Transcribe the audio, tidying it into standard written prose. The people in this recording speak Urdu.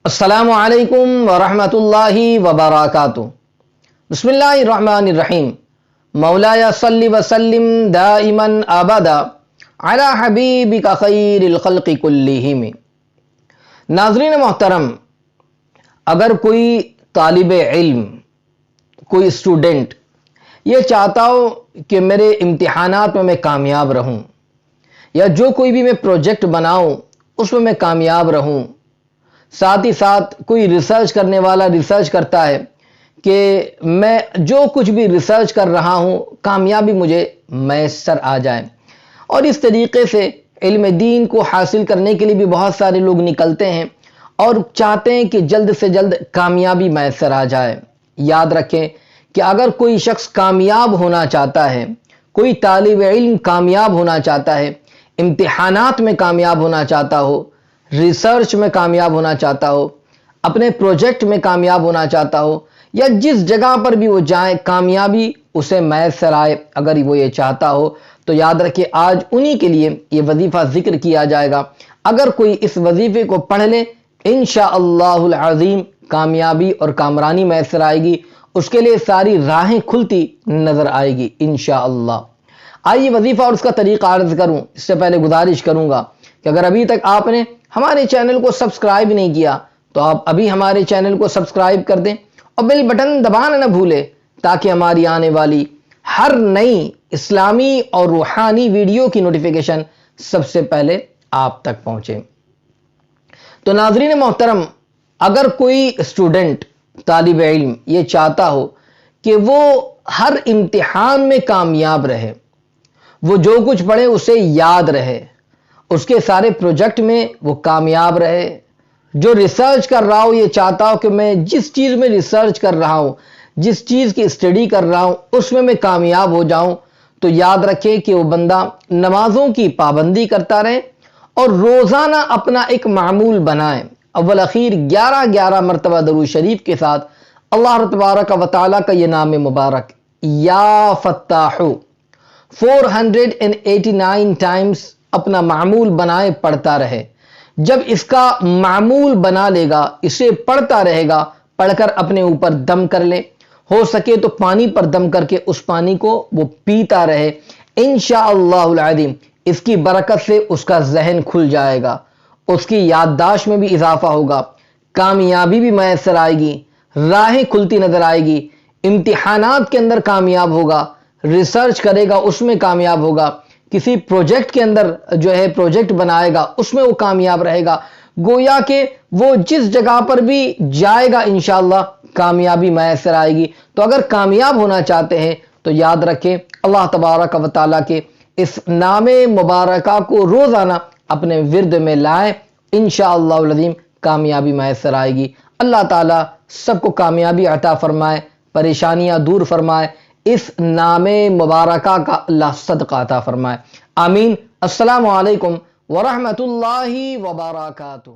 السلام علیکم ورحمۃ اللہ وبرکاتہ۔ بسم اللہ الرحمن الرحیم۔ مولایا صلی وسلم دائما ابدا علی حبیبک خیر الخلق کلہم۔ ناظرین محترم، اگر کوئی طالب علم، کوئی اسٹوڈنٹ یہ چاہتا ہو کہ میرے امتحانات میں کامیاب رہوں، یا جو کوئی بھی میں پروجیکٹ بناؤں اس میں کامیاب رہوں، ساتھ ہی ساتھ کوئی ریسرچ کرنے والا ریسرچ کرتا ہے کہ میں جو کچھ بھی ریسرچ کر رہا ہوں کامیابی مجھے میسر آ جائے، اور اس طریقے سے علم دین کو حاصل کرنے کے لیے بھی بہت سارے لوگ نکلتے ہیں اور چاہتے ہیں کہ جلد سے جلد کامیابی میسر آ جائے۔ یاد رکھیں کہ اگر کوئی شخص کامیاب ہونا چاہتا ہے، کوئی طالب علم کامیاب ہونا چاہتا ہے، امتحانات میں کامیاب ہونا چاہتا ہو، ریسرچ میں کامیاب ہونا چاہتا ہو، اپنے پروجیکٹ میں کامیاب ہونا چاہتا ہو، یا جس جگہ پر بھی وہ جائے کامیابی اسے میسر آئے، اگر وہ یہ چاہتا ہو تو یاد رکھیں آج انہی کے لیے یہ وظیفہ ذکر کیا جائے گا۔ اگر کوئی اس وظیفے کو پڑھ لے انشاءاللہ العظیم کامیابی اور کامرانی میسر آئے گی، اس کے لیے ساری راہیں کھلتی نظر آئے گی انشاءاللہ۔ آئیے وظیفہ اور اس کا طریقہ عرض کروں، اس سے پہلے گزارش کروں گا کہ اگر ابھی تک آپ نے ہمارے چینل کو سبسکرائب نہیں کیا تو آپ ابھی ہمارے چینل کو سبسکرائب کر دیں اور بیل بٹن دبانا نہ بھولیں، تاکہ ہماری آنے والی ہر نئی اسلامی اور روحانی ویڈیو کی نوٹیفیکیشن سب سے پہلے آپ تک پہنچے۔ تو ناظرین محترم، اگر کوئی اسٹوڈنٹ، طالب علم یہ چاہتا ہو کہ وہ ہر امتحان میں کامیاب رہے، وہ جو کچھ پڑھے اسے یاد رہے، اس کے سارے پروجیکٹ میں وہ کامیاب رہے، جو ریسرچ کر رہا ہو یہ چاہتا ہو کہ میں جس چیز میں ریسرچ کر رہا ہوں، جس چیز کی اسٹڈی کر رہا ہوں اس میں کامیاب ہو جاؤں، تو یاد رکھے کہ وہ بندہ نمازوں کی پابندی کرتا رہے اور روزانہ اپنا ایک معمول بنائے، اول اخیر 11 مرتبہ درود شریف کے ساتھ اللہ تبارک و تعالیٰ کا یہ نام مبارک یا فتاح 489 ٹائمز اپنا معمول بنائے پڑھتا رہے۔ جب اس کا معمول بنا لے گا، اسے پڑھتا رہے گا، پڑھ کر اپنے اوپر دم کر لے، ہو سکے تو پانی پر دم کر کے اس پانی کو وہ پیتا رہے، انشاءاللہ العظیم اس کی برکت سے اس کا ذہن کھل جائے گا، اس کی یادداشت میں بھی اضافہ ہوگا، کامیابی بھی میسر آئے گی، راہیں کھلتی نظر آئے گی، امتحانات کے اندر کامیاب ہوگا، ریسرچ کرے گا اس میں کامیاب ہوگا، کسی پروجیکٹ کے اندر جو ہے پروجیکٹ بنائے گا اس میں وہ کامیاب رہے گا، گویا کہ وہ جس جگہ پر بھی جائے گا انشاءاللہ کامیابی میسر آئے گی۔ تو اگر کامیاب ہونا چاہتے ہیں تو یاد رکھیں اللہ تبارک و تعالیٰ کے اس نام مبارکہ کو روزانہ اپنے ورد میں لائیں، انشاءاللہ العظیم کامیابی میسر آئے گی۔ اللہ تعالیٰ سب کو کامیابی عطا فرمائے، پریشانیاں دور فرمائے، اس نام مبارکہ کا اللہ صدقہ عطا فرمائے، آمین۔ السلام علیکم ورحمۃ اللہ وبرکاتہ۔